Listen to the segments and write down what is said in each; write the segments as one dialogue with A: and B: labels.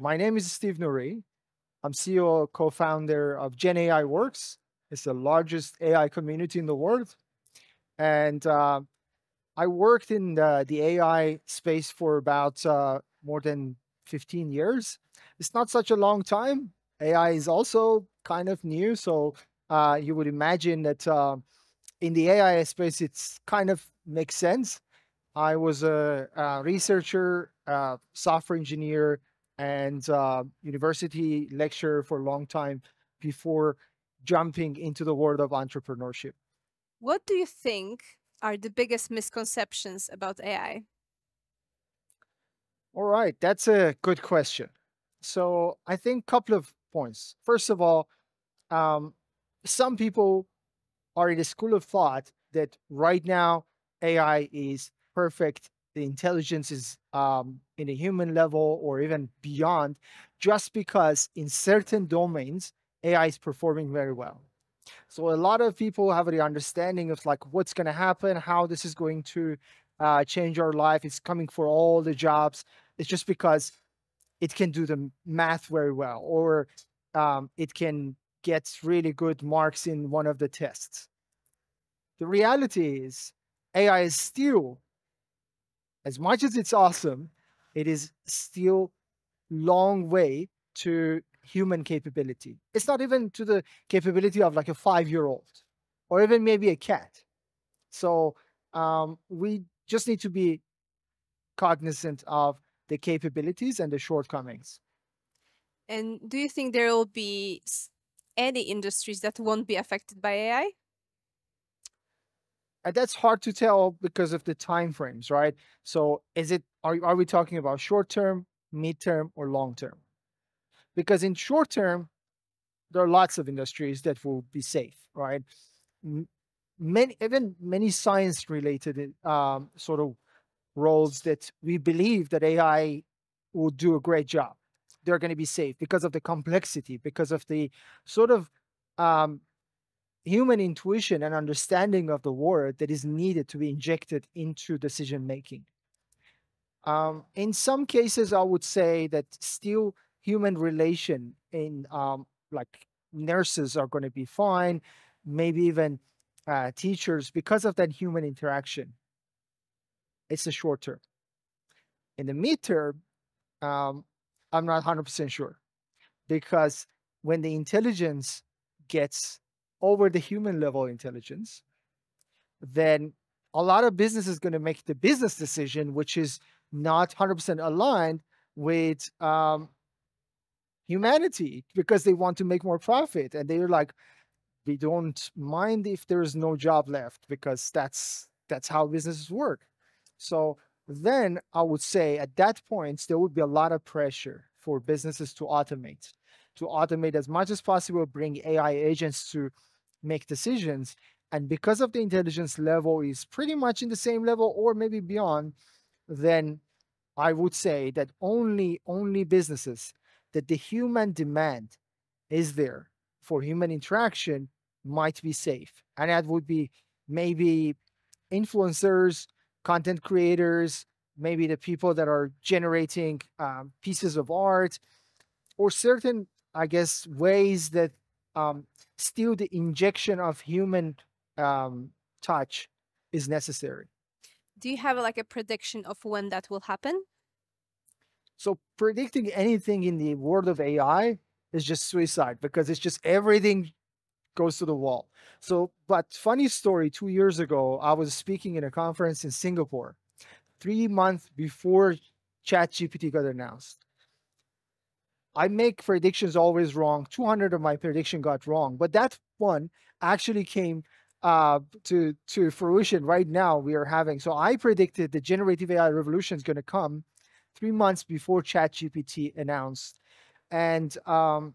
A: My name is Steve Nouri. I'm CEO, co-founder of Gen AI Works. It's the largest AI community in the world. And I worked in the AI space for about more than 15 years. It's not such a long time. AI is also kind of new. So you would imagine that in the AI space, it's kind of makes sense. I was a researcher, software engineer, and university lecturer for a long time before jumping into the world of entrepreneurship.
B: What do you think are the biggest misconceptions about AI?
A: All right, that's a good question. So I think a couple of points. First of all, um, some people are in a school of thought that right now AI is perfect. The intelligence is in a human level or even beyond, just because in certain domains AI is performing very well. So a lot of people have the understanding of like what's going to happen, how this is going to change our life. It's coming for all the jobs. It's just because it can do the math very well, or it can get really good marks in one of the tests. The reality is, AI is still, as much as it's awesome, it is still long way to human capability. It's not even to the capability of like a 5-year-old or even maybe a cat. So we just need to be cognizant of the capabilities and the shortcomings.
B: And do you think there will be any industries that won't be affected by AI?
A: And that's hard to tell because of the time frames, right? So are we talking about short term, mid-term, or long term? Because in short term, there are lots of industries that will be safe, right? M- many science related sort of roles that we believe that AI will do a great job. They're going to be safe because of the complexity, because of the sort of um, human intuition and understanding of the world that is needed to be injected into decision making. In some cases, I would say that still human relation in like nurses are going to be fine, maybe even teachers because of that human interaction. It's a short term. In the midterm, um, I'm not 100% sure because when the intelligence gets over the human level intelligence, then a lot of business is going to make the business decision, which is not 100% aligned with humanity because they want to make more profit. And they're like, we don't mind if there's no job left because that's how businesses work. So then I would say at that point, there would be a lot of pressure for businesses to automate as much as possible, bring AI agents to make decisions. And because of the intelligence level is pretty much in the same level or maybe beyond, then I would say that only businesses that the human demand is there for human interaction might be safe. And that would be maybe influencers, content creators, maybe the people that are generating pieces of art, or certain, I guess, ways that um, still the injection of human um, touch is necessary.
B: Do you have like a prediction of when that will happen?
A: So predicting anything in the world of AI is just suicide because it's just everything goes to the wall. So, but funny story, 2 years ago, I was speaking in a conference in Singapore, 3 months before ChatGPT got announced. I make predictions always wrong. 200 of my prediction got wrong, but that one actually came to fruition right now. We are having, so I predicted the generative AI revolution is going to come 3 months before ChatGPT announced, and I'm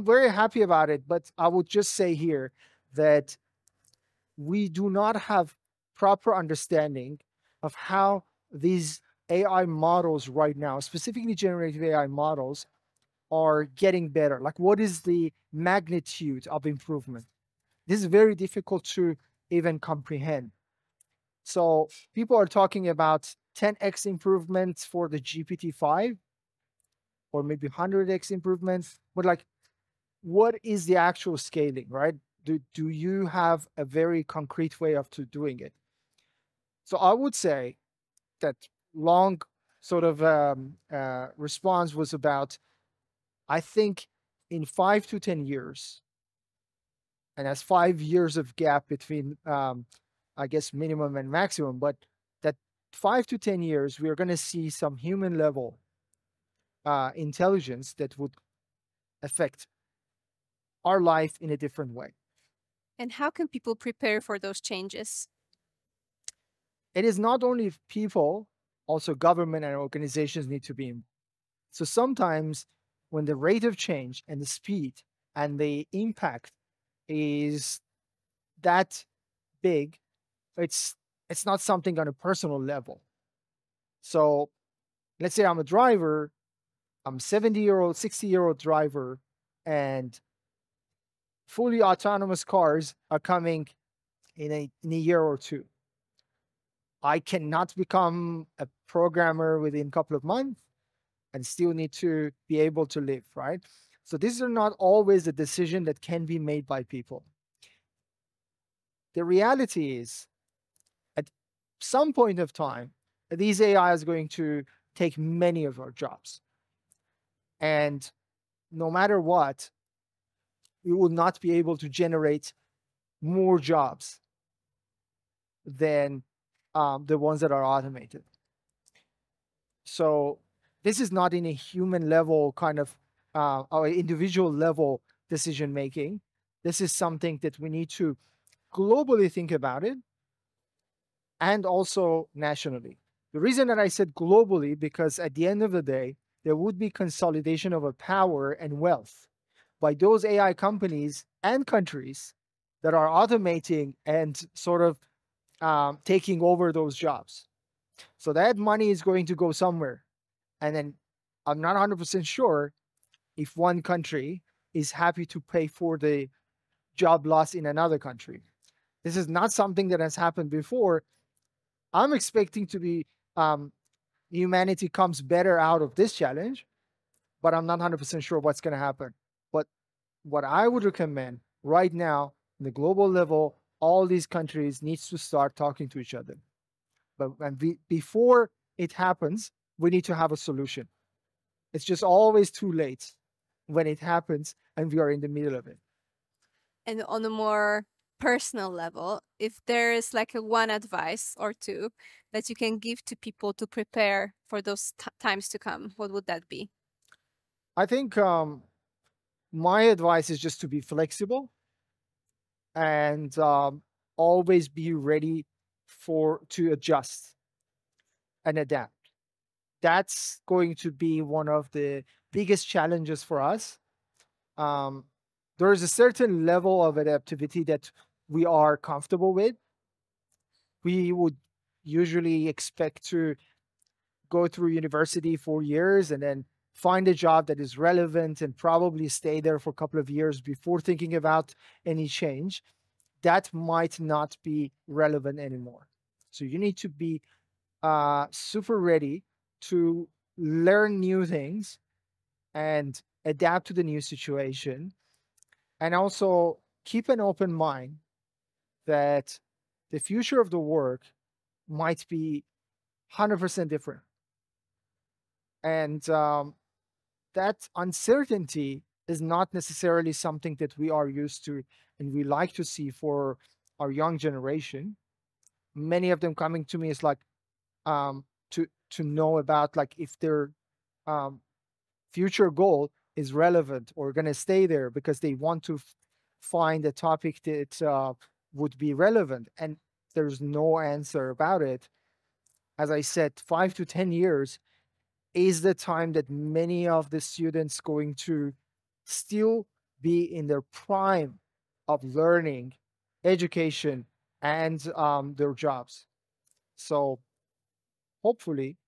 A: very happy about it. But I would just say here that we do not have proper understanding of how these AI models right now, specifically generative AI models, are getting better. Like, what is the magnitude of improvement? This is very difficult to even comprehend. So people are talking about 10x improvements for the GPT-5 or maybe 100x improvements, but like, what is the actual scaling, right? Do you have a very concrete way of to doing it? So I would say that long sort of response was about, I think in 5 to 10 years, and that's 5 years of gap between, I guess, minimum and maximum, but that 5 to 10 years, we're going to see some human level intelligence that would affect our life in a different way.
B: And how can people prepare for those changes?
A: It is not only people, also government and organizations need to be involved. So sometimes when the rate of change and the speed and the impact is that big, it's it's not something on a personal level. So let's say I'm a driver, I'm a 70-year-old, 60-year-old driver, and fully autonomous cars are coming in a year or two. I cannot become a programmer within a couple of months and still need to be able to live, right? So these are not always a decision that can be made by people. The reality is, at some point of time, these AI is going to take many of our jobs. And no matter what, we will not be able to generate more jobs than the ones that are automated. So this is not in a human level kind of or individual level decision making. This is something that we need to globally think about it, and also nationally. The reason that I said globally, because at the end of the day, there would be consolidation of a power and wealth by those AI companies and countries that are automating and sort of taking over those jobs. So that money is going to go somewhere. And then I'm not 100% sure if one country is happy to pay for the job loss in another country. This is not something that has happened before. I'm expecting to be humanity comes better out of this challenge, but I'm not 100% sure what's going to happen. But what I would recommend right now, in the global level, all these countries needs to start talking to each other. But before it happens, we need to have a solution. It's just always too late when it happens and we are in the middle of it.
B: And on a more personal level, if there is like a one advice or two that you can give to people to prepare for those times to come, what would that be?
A: I think my advice is just to be flexible and always be ready to adjust and adapt. That's going to be one of the biggest challenges for us. There is a certain level of adaptivity that we are comfortable with. We would usually expect to go through university for years and then find a job that is relevant and probably stay there for a couple of years before thinking about any change. That might not be relevant anymore. So you need to be super ready to learn new things and adapt to the new situation, and also keep an open mind that the future of the work might be 100% different. And that uncertainty is not necessarily something that we are used to and we like to see for our young generation. Many of them coming to me is like to know about like if their future goal is relevant or going to stay there because they want to find a topic that would be relevant, and there's no answer about it. As I said, 5 to 10 years is the time that many of the students going to still be in their prime of learning, education, and their jobs. So hopefully,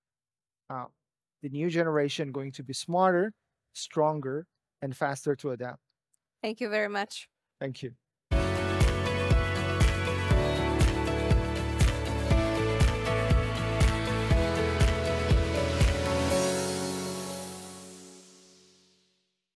A: the new generation going to be smarter, stronger, and faster to adapt.
B: Thank you very much.
A: Thank you.